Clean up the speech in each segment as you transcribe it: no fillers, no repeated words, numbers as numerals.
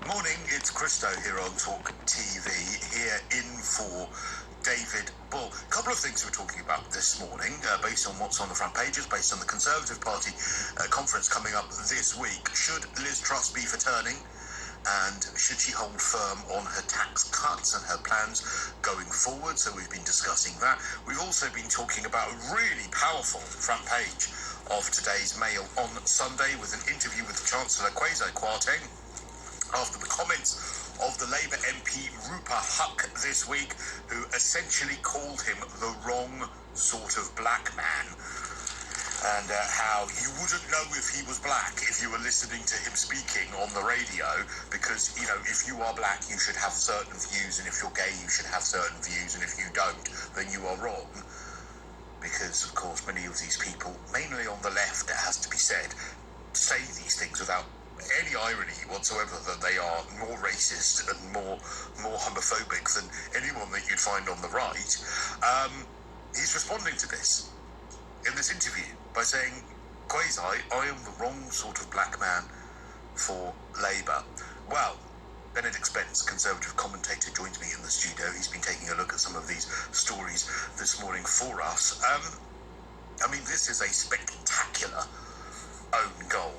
Morning, it's Cristo here on TalkTV, here in for David Bull. A couple of things we're talking about this morning, based on what's on the front pages, based on the Conservative Party conference coming up this week. Should Liz Truss be for turning? And should she hold firm on her tax cuts and her plans going forward? So we've been discussing that. We've also been talking about a really powerful front page of today's Mail on Sunday with an interview with Chancellor Kwasi Kwarteng after the comments of the Labour MP Rupa Huck this week, who essentially called him the wrong sort of black man, and how you wouldn't know if he was black if you were listening to him speaking on the radio, because, you know, if you are black, you should have certain views, and if you're gay, you should have certain views, and if you don't, then you are wrong. Because, of course, many of these people, mainly on the left, it has to be said, say these things without any irony whatsoever, that they are more racist and more homophobic than anyone that you'd find on the right. He's responding to this in this interview by saying, Kwasi, I am the wrong sort of black man for Labour. Well, Benedict Spence, Conservative commentator, joins me in the studio. He's been taking a look at some of these stories this morning for us. I mean, this is a spectacular own goal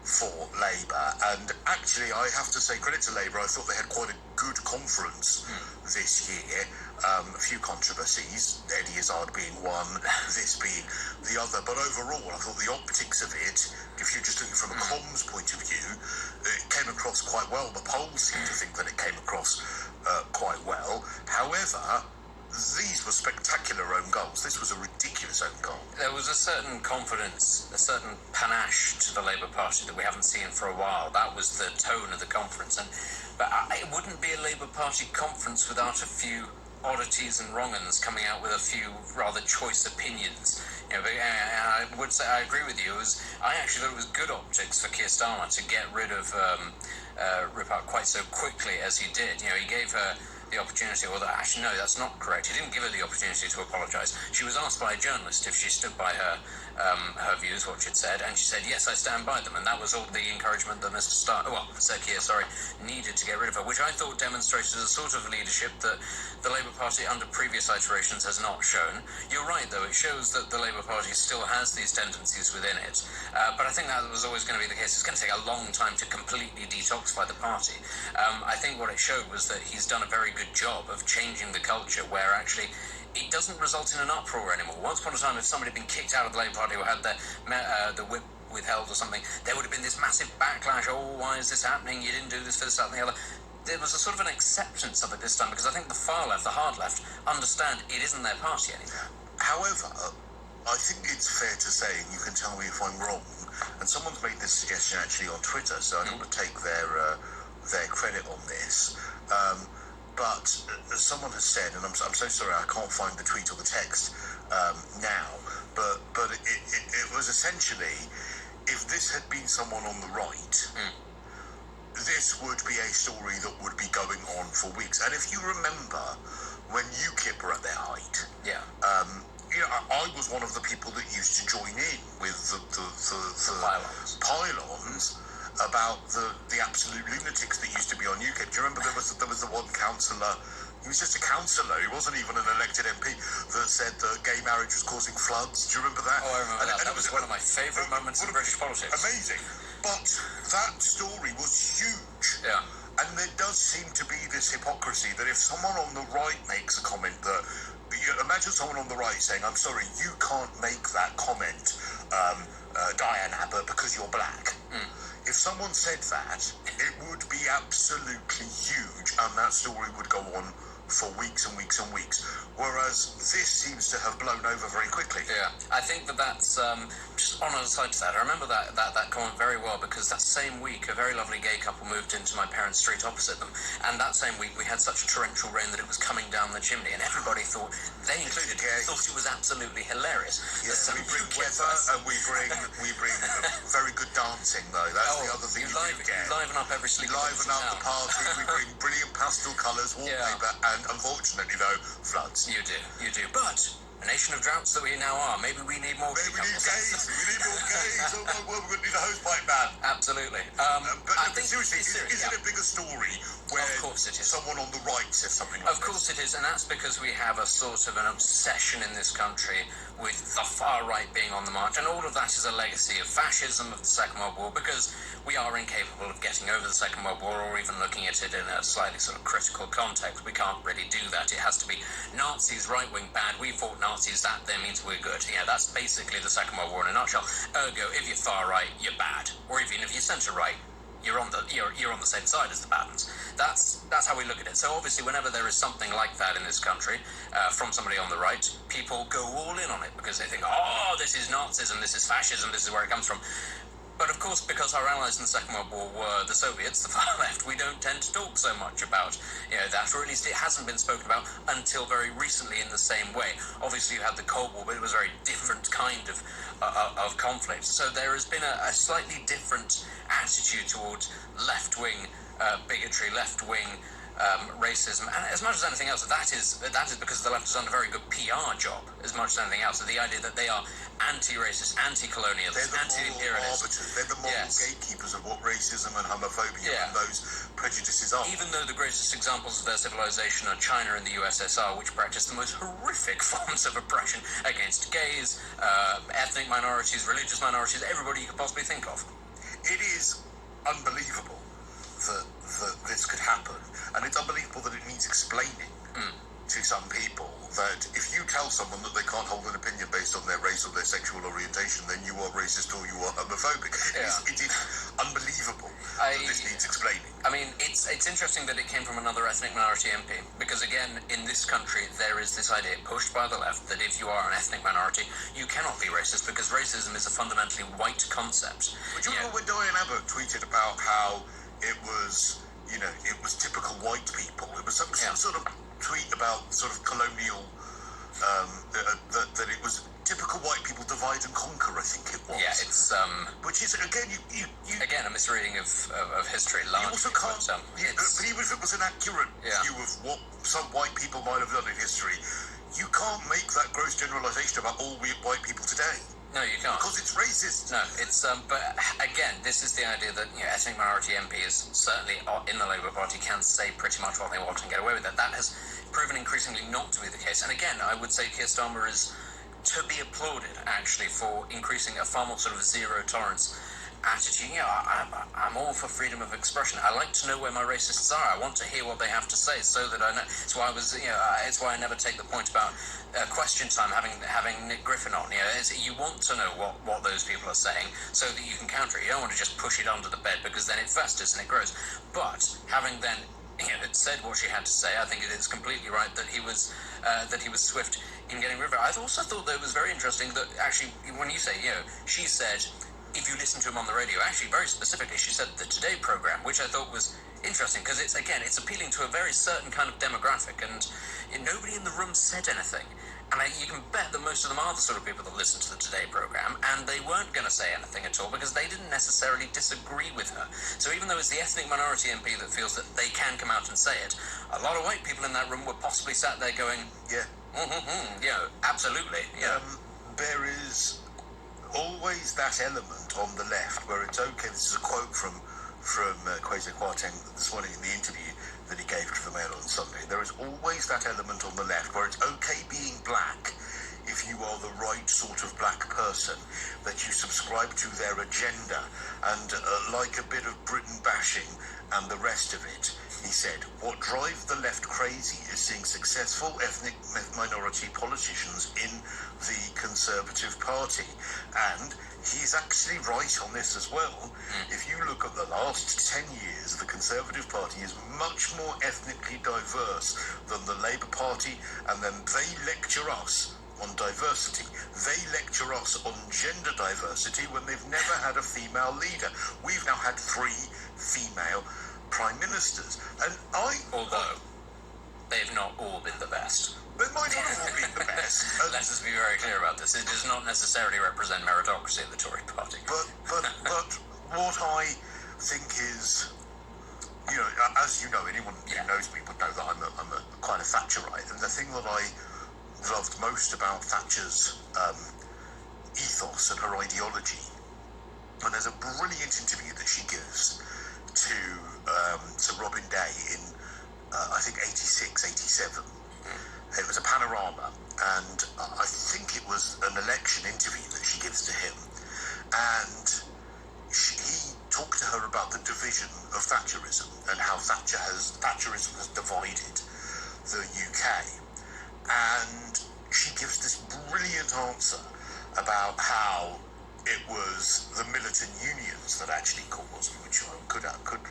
for Labour, and actually I have to say credit to Labour. I thought they had quite a good conference this year. A few controversies, Eddie Izzard being one, this being the other, but overall I thought the optics of it, if you're just looking from a comms point of view, it came across quite well. The polls seem to think that it came across quite well. However, these were spectacular own goals. This was a ridiculous own goal. There was a certain confidence, a certain panache to the Labour Party that we haven't seen for a while. That was the tone of the conference. But it wouldn't be a Labour Party conference without a few oddities and wrong-uns coming out with a few rather choice opinions. You know, and I would say I agree with you. I actually thought it was good optics for Keir Starmer to get rid of Rupa quite so quickly as he did. You know, he gave her the opportunity, or actually no, that's not correct. He didn't give her the opportunity to apologise. She was asked by a journalist if she stood by her views, what she'd said, and she said, yes, I stand by them, and that was all the encouragement that Sir Keir, needed to get rid of her, which I thought demonstrated a sort of leadership that the Labour Party under previous iterations has not shown. You're right, though, it shows that the Labour Party still has these tendencies within it, but I think that was always going to be the case. It's going to take a long time to completely detoxify the party. I think what it showed was that he's done a very good job of changing the culture, where actually it doesn't result in an uproar anymore. Once upon a time, if somebody had been kicked out of the Labour Party or had the whip withheld or something, there would have been this massive backlash. Oh, why is this happening? You didn't do this for this, that and the other. There was a sort of an acceptance of it this time, because I think the far left, the hard left, understand it isn't their party anymore. However, I think it's fair to say, and you can tell me if I'm wrong, and someone's made this suggestion actually on Twitter, so I don't want to take their credit on this, but someone has said, and I'm so sorry I can't find the tweet or the text now, but it was essentially, if this had been someone on the right, this would be a story that would be going on for weeks. And if you remember when UKIP were at their height, you know, I was one of the people that used to join in with the pylons about the absolute lunatics that used to be on UKIP. Do you remember there was the one councillor? He was just a councillor. He wasn't even an elected MP, that said that gay marriage was causing floods. Do you remember that? Oh, I remember that. That was one of my favourite moments in British politics. Amazing. But that story was huge. Yeah. And there does seem to be this hypocrisy that if someone on the right makes a comment that, imagine someone on the right saying, I'm sorry, you can't make that comment, Diane Abbott, because you're black. If someone said that, it would be absolutely huge, and that story would go on for weeks and weeks and weeks. Whereas this seems to have blown over very quickly. Yeah, I think that's just on the side to that. I remember that comment very well, because that same week a very lovely gay couple moved into my parents' street opposite them, and that same week we had such a torrential rain that it was coming down the chimney, and everybody thought, they included, thought it was absolutely hilarious. Yeah, we bring weather and we bring very good dancing though. That's the other thing you get. You liven up every sleep. Liven up the party. We bring brilliant pastel colours, wallpaper, and unfortunately though, floods. You do. But a nation of droughts that we now are. Maybe we need more. Maybe we need gays. We need more gays. Oh my word, we're going to need a hosepipe ban. Absolutely. But I think seriously, it's serious, is it a bigger story where of course it is. someone on the right says something like Of course it is, and that's because we have a sort of an obsession in this country with the far right being on the march, and all of that is a legacy of fascism, of the Second World War, because we are incapable of getting over the Second World War or even looking at it in a slightly sort of critical context. We can't really do that. It has to be Nazis, right-wing bad, we fought Nazis, that then means we're good. Yeah, that's basically the Second World War in a nutshell. Ergo, if you're far right, you're bad. Or even if you're centre-right, you're on the same side as the bad ones. That's how we look at it. So obviously, whenever there is something like that in this country from somebody on the right, people go all in on it because they think, oh, this is Nazism, this is fascism, this is where it comes from. But of course, because our allies in the Second World War were the Soviets, the far left, we don't tend to talk so much about that, or at least it hasn't been spoken about until very recently in the same way. Obviously, you had the Cold War, but it was a very different kind of conflict. So there has been a slightly different attitude towards left-wing bigotry, left-wing racism, and as much as anything else, that is because the left has done a very good PR job, as much as anything else. So the idea that they are anti-racist, anti-colonialist, anti-imperialist. They're the moral gatekeepers of what racism and homophobia and those prejudices are. Even though the greatest examples of their civilization are China and the USSR, which practiced the most horrific forms of oppression against gays, ethnic minorities, religious minorities, everybody you could possibly think of. It is unbelievable that this could happen, and it's unbelievable that it needs explaining to some people, that if you tell someone that they can't hold an opinion based on their race or their sexual orientation, then you are racist or you are homophobic. Yeah. It is unbelievable that this needs explaining. I mean, it's interesting that it came from another ethnic minority MP, because again, in this country, there is this idea pushed by the left that if you are an ethnic minority, you cannot be racist, because racism is a fundamentally white concept. But you remember when Diane Abbott tweeted about how it was, it was typical white people. It was some sort of tweet about sort of colonial, that it was typical white people divide and conquer, I think it was. Yeah, it's which is again you again a misreading of history. Largely, you also can't. But even if it was an accurate view of what some white people might have done in history, you can't make that gross generalization about all white people today. No, you can't. Because it's racist. No, it's but again, this is the idea that ethnic minority MPs, certainly in the Labour Party, can say pretty much what they want and get away with it. That has proven increasingly not to be the case. And again, I would say Keir Starmer is to be applauded, actually, for increasing a far more sort of zero tolerance attitude. I'm all for freedom of expression. I like to know where my racists are. I want to hear what they have to say, so that I know. It's why it's why I never take the point about question time having Nick Griffin on. You want to know what those people are saying, so that you can counter it. You don't want to just push it under the bed, because then it festers and it grows. But having then said what she had to say, I think it is completely right that he was swift in getting rid of it. I also thought that it was very interesting that actually, when you say, she said, if you listen to him on the radio, actually very specifically, she said the Today program, which I thought was interesting, because it's appealing to a very certain kind of demographic, and nobody in the room said anything. And you can bet that most of them are the sort of people that listen to the Today program, and they weren't going to say anything at all because they didn't necessarily disagree with her. So even though it's the ethnic minority MP that feels that they can come out and say it, a lot of white people in that room were possibly sat there going, absolutely. There is always that element on the left where it's okay. This is a quote from Kwesi Kwarteng this morning in the interview that he gave to the Mail on Sunday. There is always that element on the left where it's okay being black if you are the right sort of black person, that you subscribe to their agenda, and like a bit of Britain bashing and the rest of it. He said, what drives the left crazy is seeing successful ethnic minority politicians in the Conservative Party. And he's actually right on this as well. If you look at the last 10 years, the Conservative Party is much more ethnically diverse than the Labour Party, and then they lecture us on diversity. They lecture us on gender diversity when they've never had a female leader. We've now had 3 female prime ministers, and although they've not all been the best. They might not have all been the best. Let us be very clear about this. It does not necessarily represent meritocracy in the Tory party. But what I think is, as you know, anyone who knows me would know that I'm a quite a Thatcherite, and the thing that I loved most about Thatcher's ethos and her ideology. And there's a brilliant interview that she gives to Robin Day in, I think, 86, 87. It was a panorama, and I think it was an election interview that she gives to him. And he talked to her about the division of Thatcherism and how Thatcherism has divided the UK. And she gives this brilliant answer about how it was the militant unions that actually caused, which I could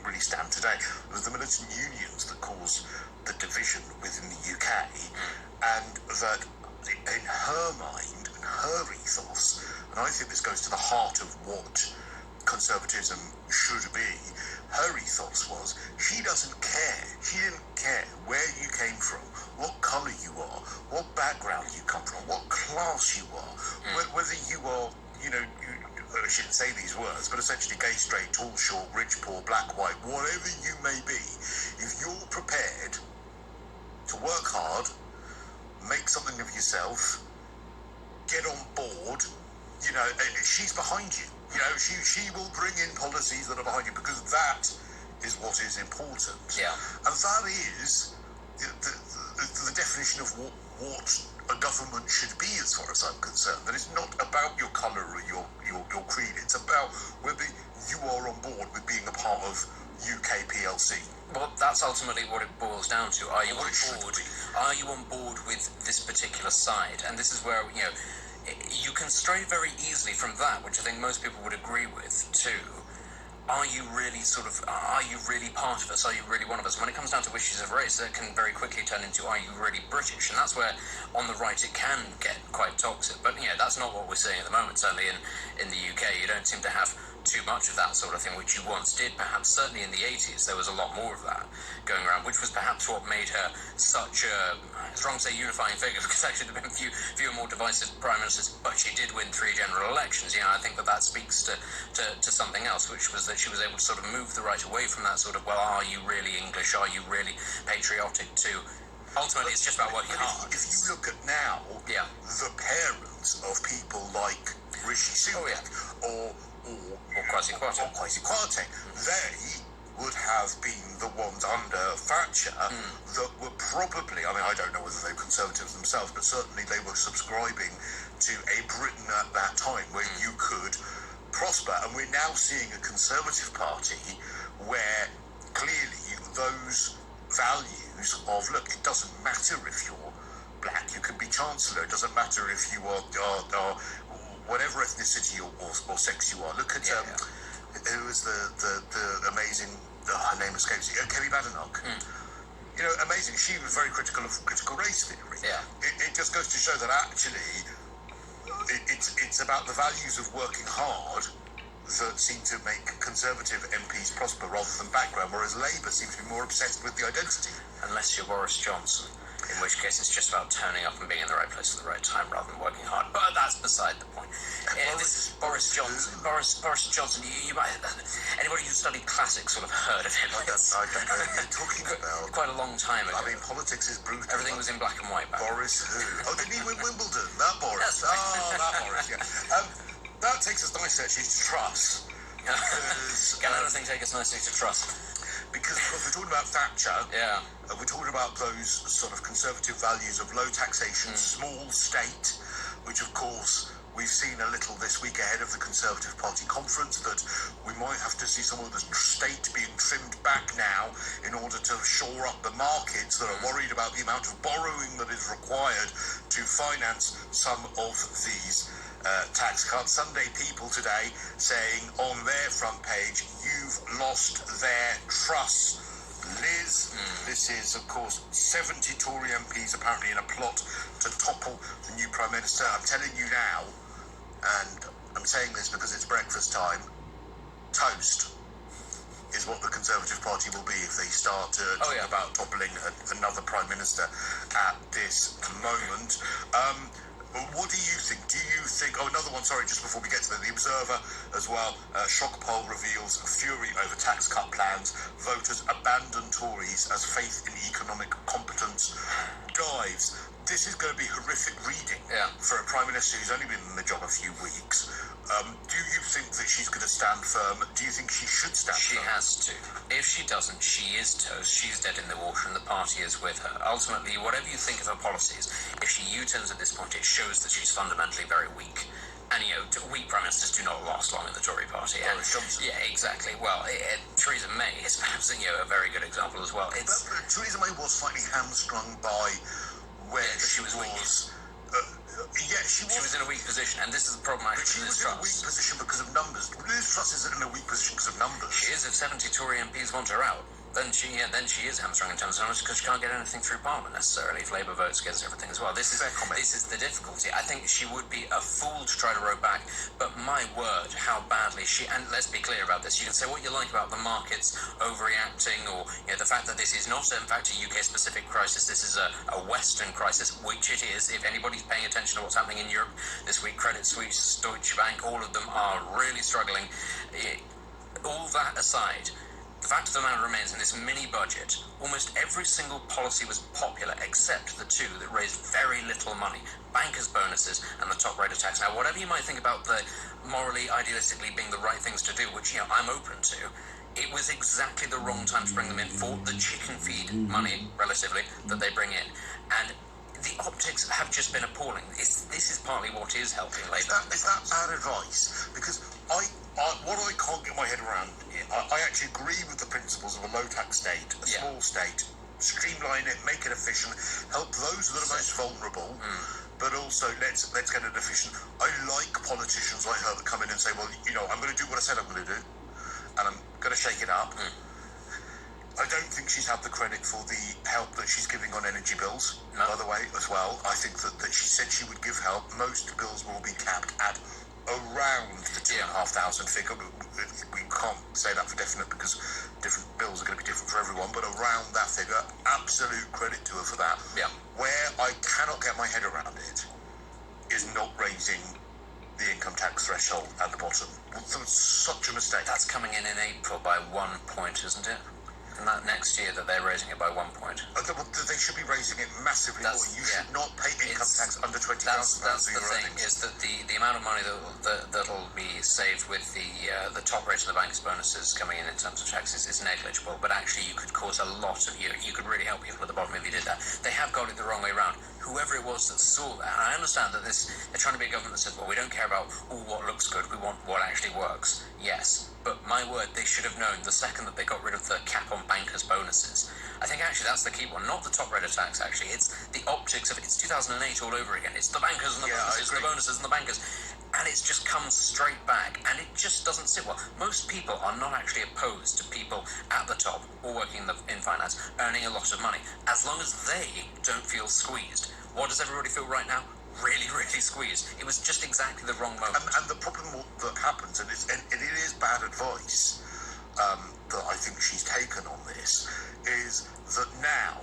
really stand today, it was the militant unions that caused the division within the UK, and that in her mind and her ethos, and I think this goes to the heart of what conservatism should be, her ethos was she didn't care where you came from, what colour you are, what background you come from, what class you are, whether you are, I shouldn't say these words, but essentially gay, straight, tall, short, rich, poor, black, white, whatever you may be, if you're prepared to work hard, make something of yourself, get on board, she's behind you. She will bring in policies that are behind you, because that is what is important. Yeah. And that is the definition of what a government should be, as far as I'm concerned. That it's not about your colour or your creed. It's about whether you are on board with being a part of UK PLC. Well, that's ultimately what it boils down to. Are you on board? Are you on board with this particular side? And this is where you can stray very easily from that, which I think most people would agree with, to are you really part of us? Are you really one of us? When it comes down to issues of race, that can very quickly turn into, are you really British? And that's where, on the right, it can get quite toxic. But, that's not what we're seeing at the moment. Certainly in the UK, you don't seem to have too much of that sort of thing, which you once did, perhaps. Certainly in the 80s, there was a lot more of that going around, which was perhaps what made her such a, it's wrong to say unifying figure, because actually there have been fewer more divisive prime ministers, but she did win 3 general elections. I think that speaks to something else, which was that she was able to sort of move the right away from that sort of, well, are you really English? Are you really patriotic? To ultimately, it's just about working hard. If you look at now, the parents of people like Rishi Sunak or Kwasi Kwarteng, they would have been the ones under Thatcher that were probably, I don't know whether they were Conservatives themselves, but certainly they were subscribing to a Britain at that time where you could prosper. And we're now seeing a Conservative Party where clearly those values of, look, it doesn't matter if you're black, you can be Chancellor, it doesn't matter if you are whatever ethnicity or sex you are. Look at who was the amazing, her name escapes me, Kelly Badenoch. Amazing. She was very critical of critical race theory. Yeah. It just goes to show that actually it's about the values of working hard that seem to make Conservative MPs prosper rather than background, whereas Labour seems to be more obsessed with the identity. Unless you're Boris Johnson, in which case it's just about turning up and being in the right place at the right time rather than working hard. But that's beside the point. Boris Johnson. Boris Johnson. You might, anybody who studied classics sort of heard of him. I don't know what you're talking about. Quite a long time ago. Politics is brutal. Everything was in black and white back then. Boris who? Oh, didn't he win Wimbledon? That Boris. That's right. That Boris, yeah. That takes us nicely, actually, to Truss. Can anything take us nicely to Truss? Because we're talking about Thatcher. Yeah. We're talking about those sort of conservative values of low taxation, small state, which of course we've seen a little this week ahead of the Conservative Party conference, that we might have to see some of the state being trimmed back now in order to shore up the markets that are worried about the amount of borrowing that is required to finance some of these tax cuts. Sunday People today saying on their front page, you've lost their trust, Liz. This is, of course, 70 Tory MPs apparently in a plot to topple the new Prime Minister. I'm telling you now, and I'm saying this because it's breakfast time, toast is what the Conservative Party will be if they start to talk about toppling another Prime Minister at this moment. What do you think? Do you think... Oh, another one, sorry, just before we get to the Observer as well. Shock poll reveals fury over tax cut plans. Voters abandon Tories as faith in economic competence dives. This is going to be horrific reading for a Prime Minister who's only been in the job a few weeks. Do you think that she's going to stand firm? Do you think she should stand firm? She has to. If she doesn't, she is toast. She's dead in the water and the party is with her. Ultimately, whatever you think of her policies, if she U-turns at this point, it shows that she's fundamentally very weak. And, weak prime ministers do not last long in the Tory party. And, yeah, exactly. Well, Theresa May is perhaps, a very good example as well. But Theresa May was slightly hamstrung by where she was weak. She was in a weak position, and this is the problem But she was in a weak position because of numbers. Liz Truss isn't in a weak position because of numbers. She is if 70 Tory MPs want her out. Then she is hamstrung in terms of numbers because she can't get anything through Parliament necessarily if Labour votes against everything as well. This is the difficulty. I think she would be a fool to try to row back, but my word, how badly and let's be clear about this, you can say what you like about the markets overreacting or the fact that this is not in fact a UK-specific crisis, this is a Western crisis, which it is. If anybody's paying attention to what's happening in Europe this week, Credit Suisse, Deutsche Bank, all of them are really struggling. All that aside, the fact of the matter remains, in this mini-budget, almost every single policy was popular except the two that raised very little money. Bankers' bonuses and the top rate of tax. Now, whatever you might think about the morally, idealistically being the right things to do, which, I'm open to, it was exactly the wrong time to bring them in for the chicken feed money, relatively, that they bring in. And the optics have just been appalling. This is partly what is helping Labour. Is that bad advice? Because what I can't get my head around, I actually agree with the principles of a low-tax state, a small state, streamline it, make it efficient, help those that are most vulnerable, but also let's get it efficient. I like politicians like her that come in and say, well, I'm going to do what I said I'm going to do, and I'm going to shake it up. I don't think she's had the credit for the help that she's giving on energy bills, by the way, as well. I think that she said she would give help. Most bills will be capped at around the 2,500 figure. We can't say that for definite because different bills are going to be different for everyone, but around that figure, absolute credit to her for that. Where I cannot get my head around it is not raising the income tax threshold at the bottom. That's such a mistake. That's coming in April by 1 point, isn't it? And that next year that they're raising it by 1 point. They should be raising it massively more. You should not pay income tax under £20,000. That's the thing, is that the amount of money that'll be saved with the top rate of the bankers' bonuses coming in terms of taxes is negligible. But actually, you could cause a lot of you could really help people at the bottom if you did that. They have got it the wrong way around. Whoever it was that saw that, and I understand that they're trying to be a government that says, well, we don't care about what looks good, we want what actually works. Yes, but my word, they should have known the second that they got rid of the cap on bankers' bonuses. I think actually that's the key one, not the top rate of tax actually, it's the optics of it. It's 2008 all over again. It's the bankers and the bonuses, the bonuses and the bankers. And it's just come straight back, and it just doesn't sit well. Most people are not actually opposed to people at the top or working in finance earning a lot of money, as long as they don't feel squeezed. What does everybody feel right now? Really, really squeezed. It was just exactly the wrong moment. And the problem that happens, and it is bad advice that I think she's taken on this, is that now,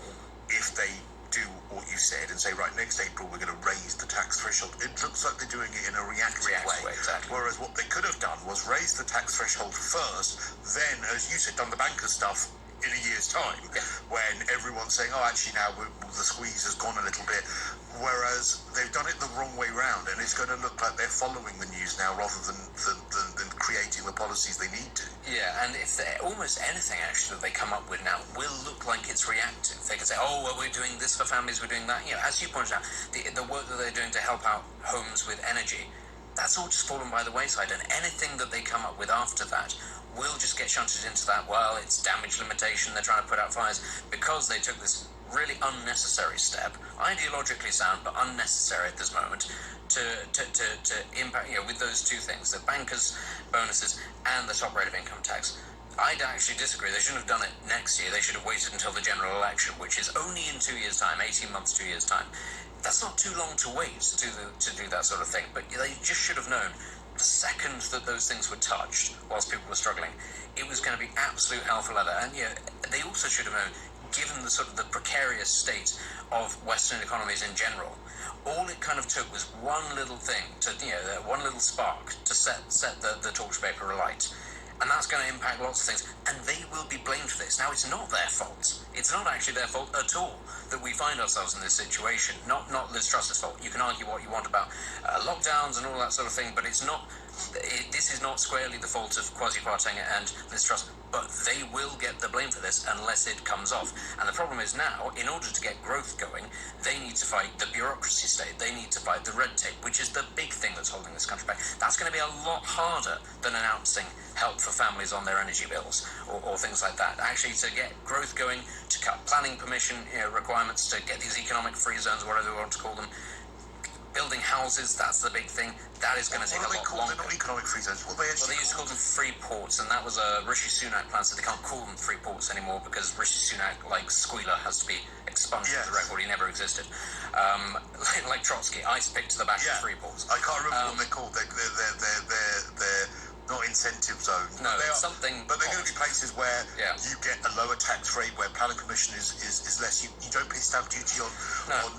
if they do what you said and say, right, next April we're going to raise the tax threshold, it looks like they're doing it in a reactive way. Exactly. Whereas what they could have done was raise the tax threshold first, then, as you said, done the banker stuff in a year's time, when everyone's saying, oh, actually now the squeeze has gone a little bit, whereas they've done it the wrong way round, and it's going to look like they're following the news now rather than creating the policies they need to. Yeah, and if almost anything actually that they come up with now will look like it's reactive. They can say, oh, well, we're doing this for families, we're doing that. As you pointed out, the work that they're doing to help out homes with energy, that's all just fallen by the wayside, and anything that they come up with after that will just get shunted into that, well, it's damage limitation, they're trying to put out fires, because they took this really unnecessary step, ideologically sound, but unnecessary at this moment, to impact, with those two things, the bankers' bonuses and the top rate of income tax. I'd actually disagree. They shouldn't have done it next year. They should have waited until the general election, which is only in 2 years' time, 18 months, 2 years' time. That's not too long to wait to do that sort of thing, but they just should have known the second that those things were touched whilst people were struggling, it was going to be absolute hell for leather. And they also should have known, given the sort of the precarious state of Western economies in general, all it kind of took was one little thing to, one little spark to set the torch paper alight. And that's going to impact lots of things, and they will be blamed for this. Now, it's not their fault. It's not actually their fault at all that we find ourselves in this situation. Not Liz Truss's fault. You can argue what you want about lockdowns and all that sort of thing, but it's not. This is not squarely the fault of Kwasi Kwarteng and Liz Truss, but they will get the blame for this unless it comes off. And the problem is now, in order to get growth going, they need to fight the bureaucracy state. They need to fight the red tape, which is the big thing that's holding this country back. That's going to be a lot harder than announcing help for families on their energy bills or things like that. Actually, to get growth going, to cut planning permission requirements, to get these economic free zones, whatever we want to call them, building houses, that's the big thing. That is going to take a lot longer. They're not economic free zones. What are they actually Well, they used to call them free ports, and that was a Rishi Sunak plan, so they can't call them free ports anymore because Rishi Sunak, like Squealer, has to be expunged from the record. He never existed. Like Trotsky, ice picked to the back of free ports. I can't remember what they're called. They're not incentive zones. No, they are something. But they're going to be places where you get a lower tax rate, where planning permission is less. You don't pay stamp duty on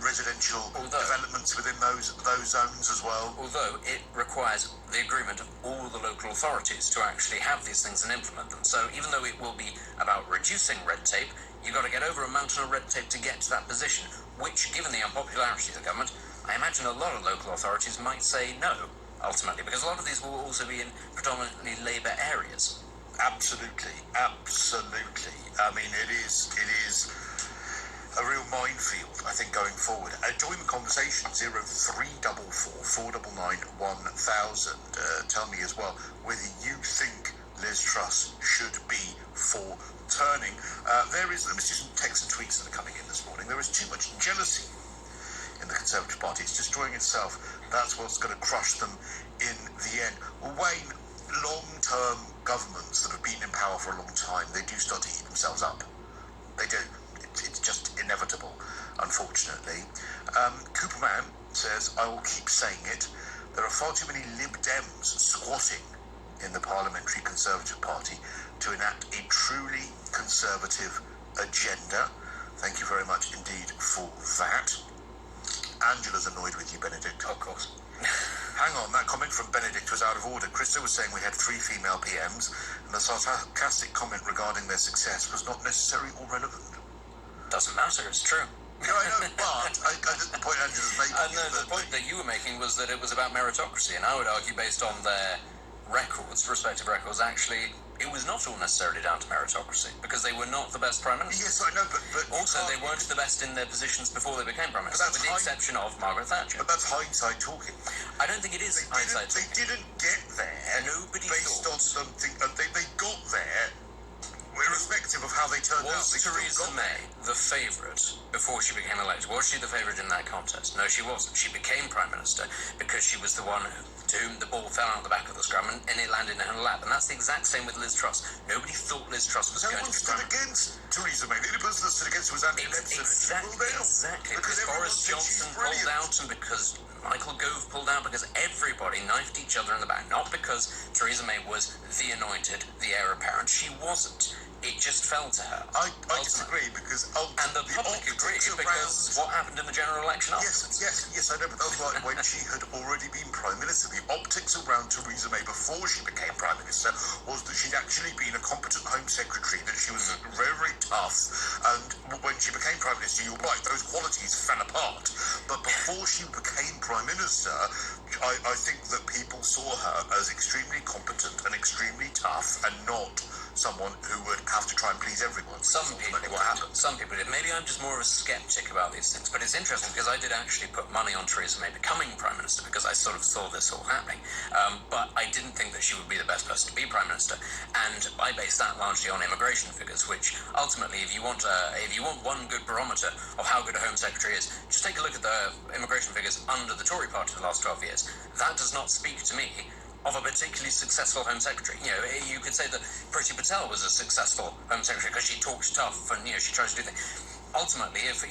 residential developments within those zones as well. Although it requires the agreement of all the local authorities to actually have these things and implement them. So even though it will be about reducing red tape, you've got to get over a mountain of red tape to get to that position, which, given the unpopularity of the government, I imagine a lot of local authorities might say no, ultimately, because a lot of these will also be in predominantly Labour areas. Absolutely. I mean, it is a real minefield, I think, going forward. Join the conversation, 0344 499 1000. Tell me as well whether you think Liz Truss should be for turning. Let me see some texts and tweets that are coming in this morning. There is too much jealousy in the Conservative Party. It's destroying itself. That's what's going to crush them in the end. Well, Wayne, long-term governments that have been in power for a long time, they do start to eat themselves up. They do. It's just inevitable, unfortunately. Cooperman says, I will keep saying it, there are far too many Lib Dems squatting in the Parliamentary Conservative Party to enact a truly conservative agenda. Thank you very much indeed for that. Angela's annoyed with you, Benedict. Of course. Hang on, that comment from Benedict was out of order. Cristo was saying we had 3 female PMs, and the sarcastic comment regarding their success was not necessary or relevant. Doesn't matter, it's true. No, I know, but the point Angela's making the point that you were making was that it was about meritocracy, and I would argue, based on their respective records, actually, it was not all necessarily down to meritocracy, because they were not the best Prime Minister. Yes, I know, but also, they weren't the best in their positions before they became Prime Minister, with the exception of Margaret Thatcher. But that's hindsight talking. I don't think it is hindsight talking. They didn't get there based on something. They got there irrespective of how they turned out. Was Theresa May the favourite before she became elected? Was she the favourite in that contest? No, she wasn't. She became Prime Minister because she was the one to whom the ball fell out the back of the scrum and it landed in her lap. And that's the exact same with Liz Truss. Nobody thought Liz Truss was going to be Prime Minister. Against Theresa May. The only person that stood against her was Andy Benson. Exactly. Because Boris Johnson pulled out and because Michael Gove pulled out, because everybody knifed each other in the back. Not because Theresa May was the anointed, the heir apparent. She wasn't. It just fell to her. I disagree because and the public agreed because what happened in the general election afterwards. Yes, I know, but that was like when she had already been Prime Minister. The optics around Theresa May before she became Prime Minister was that she'd actually been a competent Home Secretary, that she was very, very tough, and when she became Prime Minister, you're right, those qualities fell apart. But before she became Prime Minister, I think that people saw her as extremely competent and extremely tough and not someone who would have to try and please everyone. Some people did. Maybe I'm just more of a skeptic about these things, but it's interesting because I did actually put money on Theresa May becoming Prime Minister because I sort of saw this all happening. But I didn't think that she would be the best person to be Prime Minister, and I based that largely on immigration figures, which ultimately, if you want one good barometer of how good a Home Secretary is, just take a look at the immigration figures under the Tory party the last 12 years. That does not speak to me of a particularly successful Home Secretary. You could say that Priti Patel was a successful Home Secretary because she talks tough and she tries to do things. Ultimately, if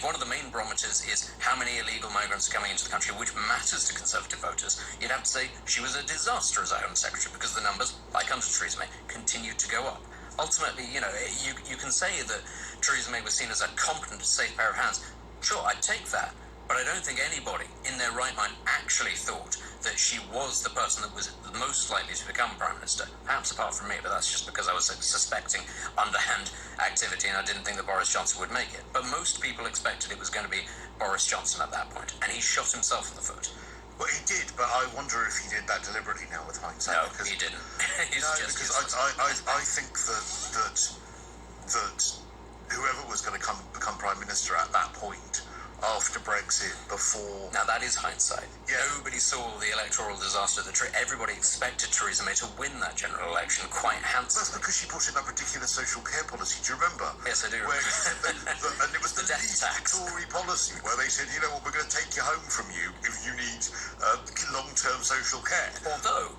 one of the main barometers is how many illegal migrants are coming into the country, which matters to Conservative voters, you'd have to say she was a disaster as a Home Secretary because the numbers, like under Theresa May, continued to go up. ultimately, you can say that Theresa May was seen as a competent, safe pair of hands. Sure, I'd take that. But I don't think anybody in their right mind actually thought that she was the person that was most likely to become Prime Minister. Perhaps apart from me, but that's just because I was suspecting underhand activity and I didn't think that Boris Johnson would make it. But most people expected it was going to be Boris Johnson at that point, and he shot himself in the foot. Well, he did, but I wonder if he did that deliberately now with hindsight. No, he didn't. Because I think that whoever was going to become Prime Minister at that point, after Brexit, before... Now, that is hindsight. Yeah. Nobody saw the electoral disaster that everybody expected Theresa May to win that general election quite handsomely. That's because she brought in that ridiculous social care policy. Do you remember? Yes, I do. Where and it was the death least tax. Tory policy, where they said, you know what, we're going to take you home from you if you need long-term social care. Although,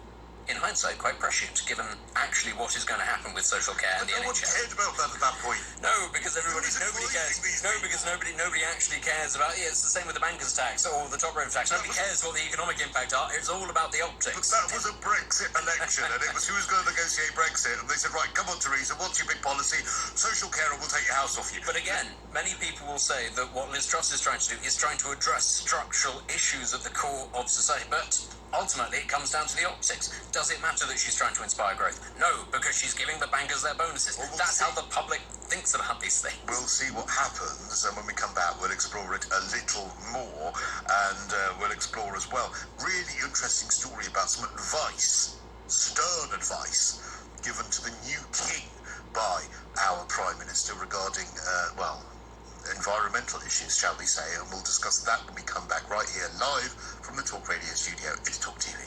in hindsight, quite prescient, given actually what is going to happen with social care and the No one NHS. cared about that at that point. No, because nobody cares. No, because nobody actually cares about. Yeah, it's the same with the banker's tax or the top rate tax. Nobody cares what the economic impact are. It's all about the optics. But that was a Brexit election, and it was who was going to negotiate Brexit. And they said, right, come on, Theresa, what's your big policy? Social care, and we'll take your house off you. But again, many people will say that what Liz Truss is trying to do is trying to address structural issues at the core of society. But ultimately, it comes down to the optics. Does it matter that she's trying to inspire growth? No, because she's giving the bankers their bonuses. Well, That's how the public thinks about these things. We'll see what happens, and when we come back, we'll explore it a little more, and we'll explore as well really interesting story about some advice, stern advice, given to the new king by our Prime Minister regarding, environmental issues, shall we say, and we'll discuss that when we come back right here live from the Talk Radio studio. It's Talk TV.